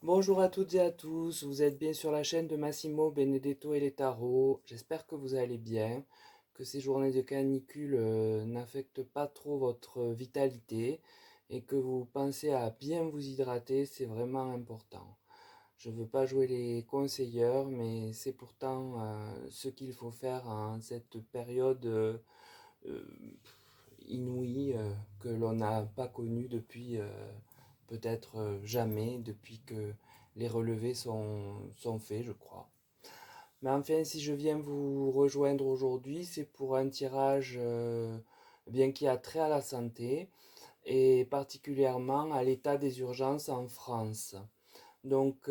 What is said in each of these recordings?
Bonjour à toutes et à tous, vous êtes bien sur la chaîne de Massimo Benedetto et les tarots. J'espère que vous allez bien, que ces journées de canicule n'affectent pas trop votre vitalité et que vous pensez à bien vous hydrater, c'est vraiment important. Je ne veux pas jouer les conseilleurs, mais c'est pourtant ce qu'il faut faire en cette période euh, inouïe que l'on n'a pas connue depuis peut-être jamais, depuis que les relevés sont faits, je crois. Mais enfin, si je viens vous rejoindre aujourd'hui, c'est pour un tirage bien qui a trait à la santé et particulièrement à l'état des urgences en France. Donc,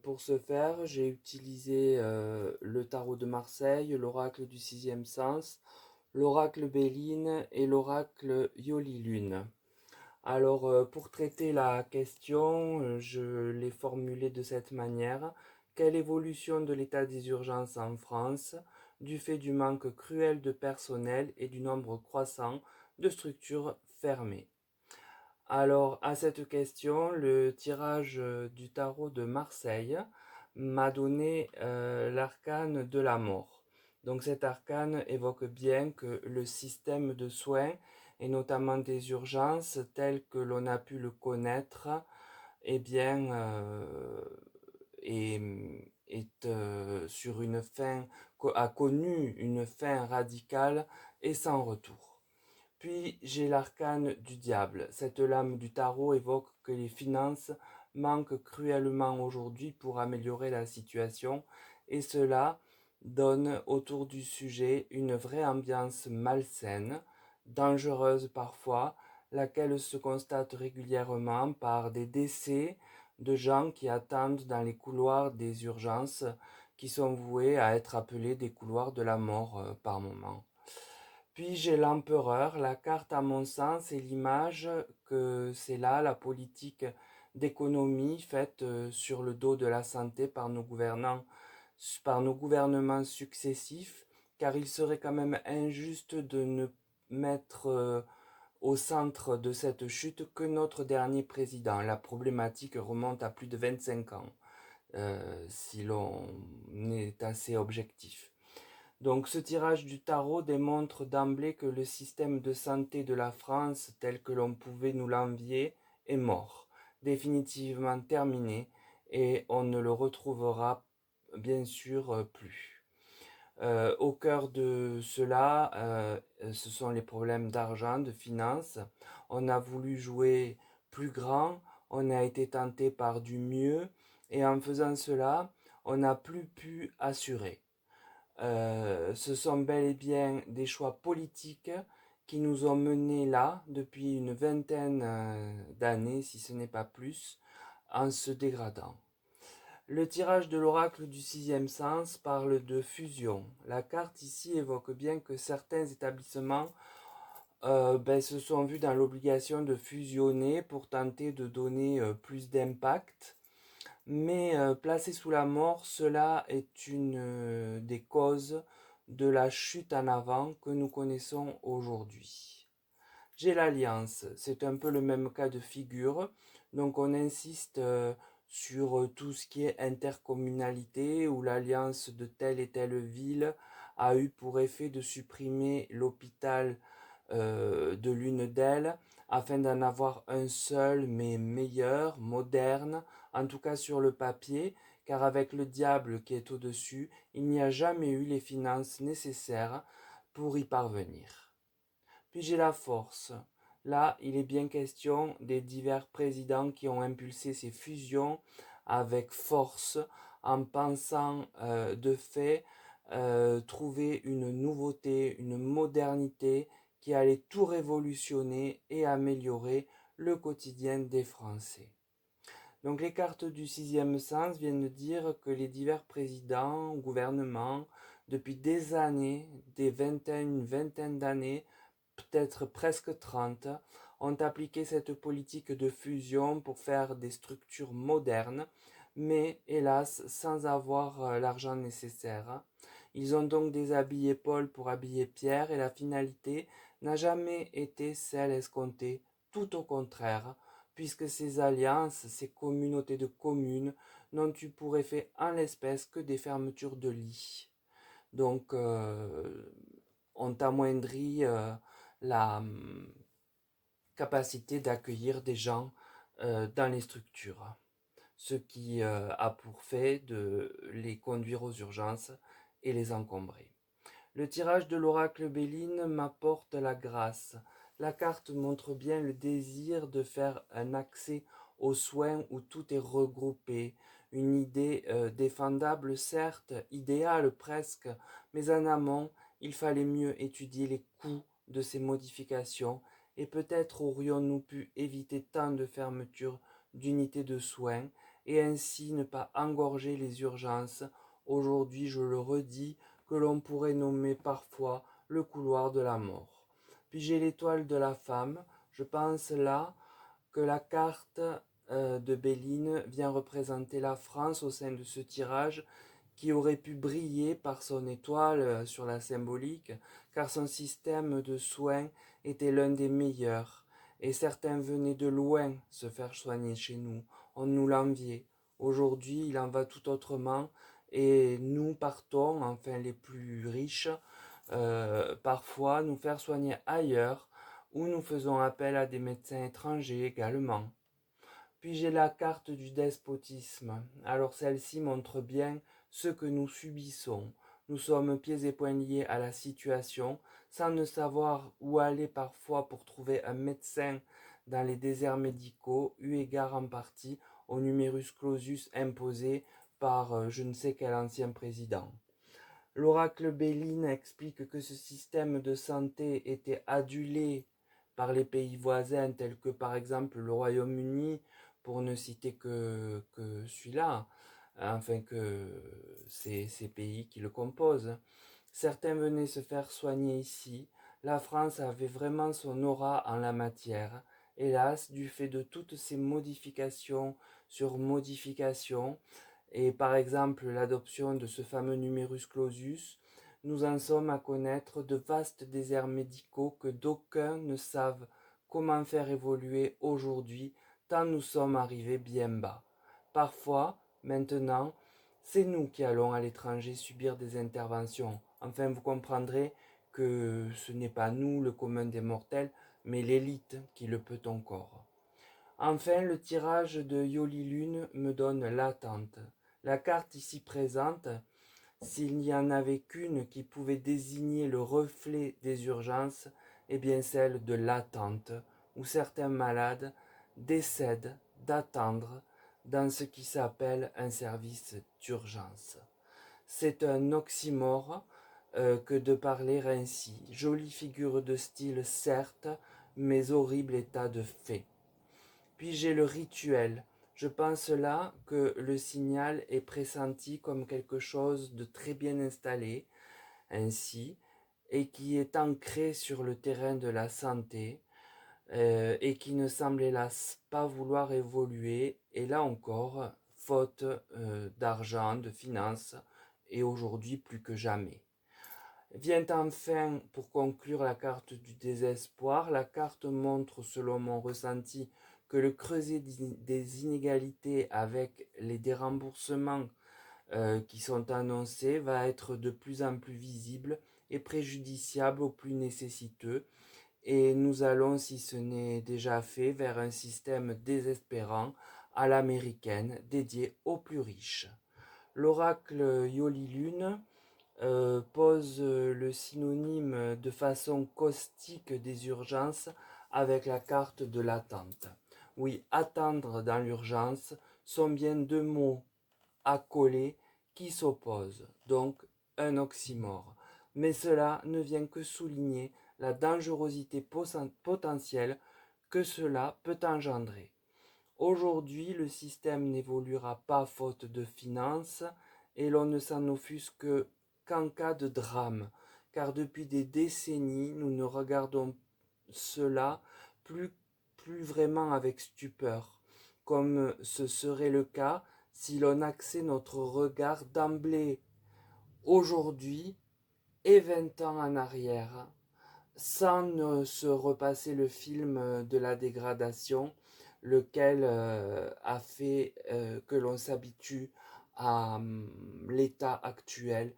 pour ce faire, j'ai utilisé le tarot de Marseille, l'oracle du sixième sens, l'oracle Béline et l'oracle Yoli-Lune. Alors, pour traiter la question, je l'ai formulée de cette manière. Quelle évolution de l'état des urgences en France, du fait du manque cruel de personnel et du nombre croissant de structures fermées? Alors, à cette question, le tirage du tarot de Marseille m'a donné l'arcane de la mort. Donc cet arcane évoque bien que le système de soins, et notamment des urgences, tel que l'on a pu le connaître, eh bien, est, sur une fin, a connu une fin radicale et sans retour. Puis j'ai l'arcane du diable. Cette lame du tarot évoque que les finances manquent cruellement aujourd'hui pour améliorer la situation et cela donne autour du sujet une vraie ambiance malsaine, dangereuse parfois, laquelle se constate régulièrement par des décès de gens qui attendent dans les couloirs des urgences qui sont voués à être appelés des couloirs de la mort par moment. Puis j'ai l'empereur, la carte à mon sens et l'image que c'est là la politique d'économie faite sur le dos de la santé par nos gouvernants, par nos gouvernements successifs, car il serait quand même injuste de ne mettre au centre de cette chute que notre dernier président. La problématique remonte à plus de 25 ans, si l'on est assez objectif. Donc ce tirage du tarot démontre d'emblée que le système de santé de la France tel que l'on pouvait nous l'envier est mort, définitivement terminé, et on ne le retrouvera bien sûr plus. Au cœur de cela, ce sont les problèmes d'argent, de finances. On a voulu jouer plus grand, on a été tenté par du mieux, et en faisant cela, on n'a plus pu assurer. Ce sont bel et bien des choix politiques qui nous ont menés là depuis une vingtaine d'années, si ce n'est pas plus, en se dégradant. Le tirage de l'oracle du sixième sens parle de fusion. La carte ici évoque bien que certains établissements se sont vus dans l'obligation de fusionner pour tenter de donner plus d'impact. Mais placé sous la mort, cela est une des causes de la chute en avant que nous connaissons aujourd'hui. J'ai l'alliance, c'est un peu le même cas de figure, donc on insiste sur tout ce qui est intercommunalité, où l'alliance de telle et telle ville a eu pour effet de supprimer l'hôpital de l'une d'elles, afin d'en avoir un seul, mais meilleur, moderne, en tout cas sur le papier, car avec le diable qui est au-dessus, il n'y a jamais eu les finances nécessaires pour y parvenir. Puis j'ai la force. Là, il est bien question des divers présidents qui ont impulsé ces fusions avec force, en pensant de fait trouver une nouveauté, une modernité qui allait tout révolutionner et améliorer le quotidien des Français. Donc les cartes du sixième sens viennent de dire que les divers présidents, gouvernements, depuis des années, des vingtaines, une vingtaine d'années, peut-être presque 30, ont appliqué cette politique de fusion pour faire des structures modernes, mais hélas sans avoir l'argent nécessaire. Ils ont donc déshabillé Paul pour habiller Pierre et la finalité n'a jamais été celle escomptée, tout au contraire, puisque ces alliances, ces communautés de communes, n'ont eu pour effet en l'espèce que des fermetures de lits. Donc, ont amoindri la capacité d'accueillir des gens dans les structures, ce qui a pour fait de les conduire aux urgences et les encombrer. Le tirage de l'oracle Béline m'apporte la grâce. La carte montre bien le désir de faire un accès aux soins où tout est regroupé. Une idée défendable, certes, idéale presque, mais en amont, il fallait mieux étudier les coûts de ces modifications et peut-être aurions-nous pu éviter tant de fermetures d'unités de soins et ainsi ne pas engorger les urgences. Aujourd'hui, je le redis, que l'on pourrait nommer parfois le couloir de la mort. Puis j'ai l'étoile de la femme. Je pense là que la carte de Béline vient représenter la France au sein de ce tirage qui aurait pu briller par son étoile sur la symbolique, car son système de soins était l'un des meilleurs, et certains venaient de loin se faire soigner chez nous. On nous l'enviait. Aujourd'hui, il en va tout autrement, et nous partons, enfin les plus riches, parfois nous faire soigner ailleurs, ou nous faisons appel à des médecins étrangers également. Puis j'ai la carte du despotisme. Alors celle-ci montre bien ce que nous subissons. Nous sommes pieds et poings liés à la situation, sans ne savoir où aller parfois pour trouver un médecin dans les déserts médicaux, eu égard en partie au numerus clausus imposé par je ne sais quel ancien président. L'oracle Béline explique que ce système de santé était adulé par les pays voisins tels que par exemple le Royaume-Uni, pour ne citer que celui-là, enfin que ces pays qui le composent. Certains venaient se faire soigner ici. La France avait vraiment son aura en la matière. Hélas, du fait de toutes ces modifications sur modifications, et par exemple l'adoption de ce fameux numerus clausus, nous en sommes à connaître de vastes déserts médicaux que d'aucuns ne savent comment faire évoluer aujourd'hui, tant nous sommes arrivés bien bas. Parfois, maintenant, c'est nous qui allons à l'étranger subir des interventions. Enfin, vous comprendrez que ce n'est pas nous, le commun des mortels, mais l'élite qui le peut encore. Enfin, le tirage de Yoli Lune me donne l'attente. La carte ici présente, s'il n'y en avait qu'une qui pouvait désigner le reflet des urgences, est bien celle de l'attente, où certains malades décèdent d'attendre dans ce qui s'appelle un service d'urgence. C'est un oxymore que de parler ainsi. Jolie figure de style certes, mais horrible état de fait. Puis j'ai le rituel. Je pense là que le signal est pressenti comme quelque chose de très bien installé, ainsi, et qui est ancré sur le terrain de la santé, et qui ne semble hélas pas vouloir évoluer, et là encore, faute d'argent, de finances, et aujourd'hui plus que jamais. Vient enfin, pour conclure, la carte du désespoir. La carte montre, selon mon ressenti, que le creuset des inégalités avec les déremboursements qui sont annoncés va être de plus en plus visible et préjudiciable aux plus nécessiteux. Et nous allons, si ce n'est déjà fait, vers un système désespérant à l'américaine dédié aux plus riches. L'oracle Yoli Lune pose le synonyme de façon caustique des urgences avec la carte de l'attente. Oui, attendre dans l'urgence sont bien deux mots accolés qui s'opposent, donc un oxymore. Mais cela ne vient que souligner la dangerosité potentielle que cela peut engendrer. Aujourd'hui, le système n'évoluera pas faute de finances et l'on ne s'en offusque qu'en cas de drame, car depuis des décennies, nous ne regardons cela plus vraiment avec stupeur, comme ce serait le cas si l'on axait notre regard d'emblée aujourd'hui et 20 ans en arrière, sans se repasser le film de la dégradation, lequel a fait que l'on s'habitue à l'état actuel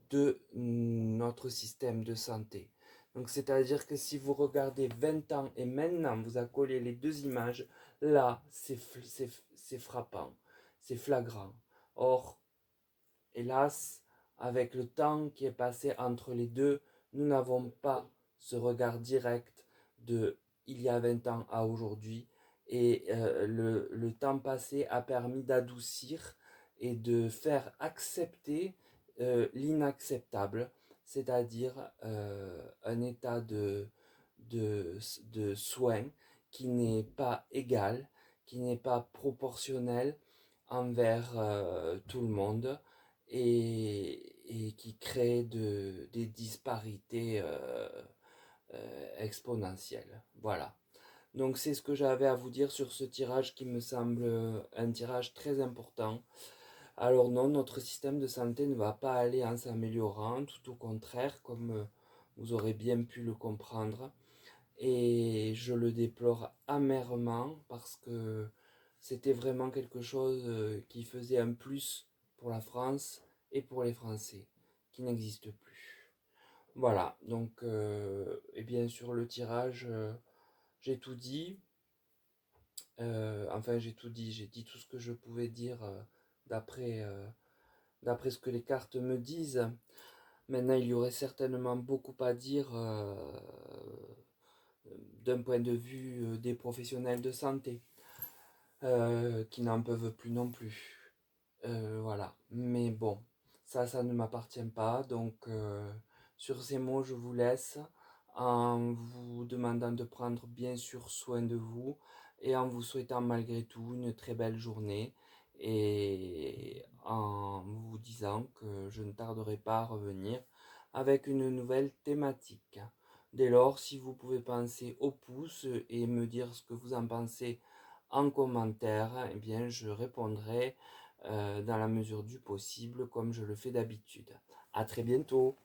de notre système de santé. Donc c'est-à-dire que si vous regardez 20 ans et maintenant vous accolez les deux images, là c'est frappant, c'est flagrant. Or, hélas, avec le temps qui est passé entre les deux, nous n'avons pas ce regard direct de il y a 20 ans à aujourd'hui. Et le temps passé a permis d'adoucir et de faire accepter l'inacceptable, c'est-à-dire un état de soins qui n'est pas égal, qui n'est pas proportionnel envers tout le monde et qui crée des disparités exponentielles. Voilà. Donc c'est ce que j'avais à vous dire sur ce tirage qui me semble un tirage très important. Alors non, notre système de santé ne va pas aller en s'améliorant, tout au contraire, comme vous aurez bien pu le comprendre. Et je le déplore amèrement parce que c'était vraiment quelque chose qui faisait un plus pour la France et pour les Français, qui n'existe plus. Voilà, donc, et bien sûr, le tirage, j'ai tout dit. Enfin, j'ai tout dit, j'ai dit tout ce que je pouvais dire d'après d'après ce que les cartes me disent. Maintenant, il y aurait certainement beaucoup à dire d'un point de vue des professionnels de santé qui n'en peuvent plus non plus. Voilà. Mais bon, ça ne m'appartient pas. Donc, sur ces mots, je vous laisse en vous demandant de prendre bien sûr soin de vous et en vous souhaitant malgré tout une très belle journée et en vous disant que je ne tarderai pas à revenir avec une nouvelle thématique. Dès lors, si vous pouvez penser au pouce et me dire ce que vous en pensez en commentaire, eh bien je répondrai dans la mesure du possible comme je le fais d'habitude. À très bientôt.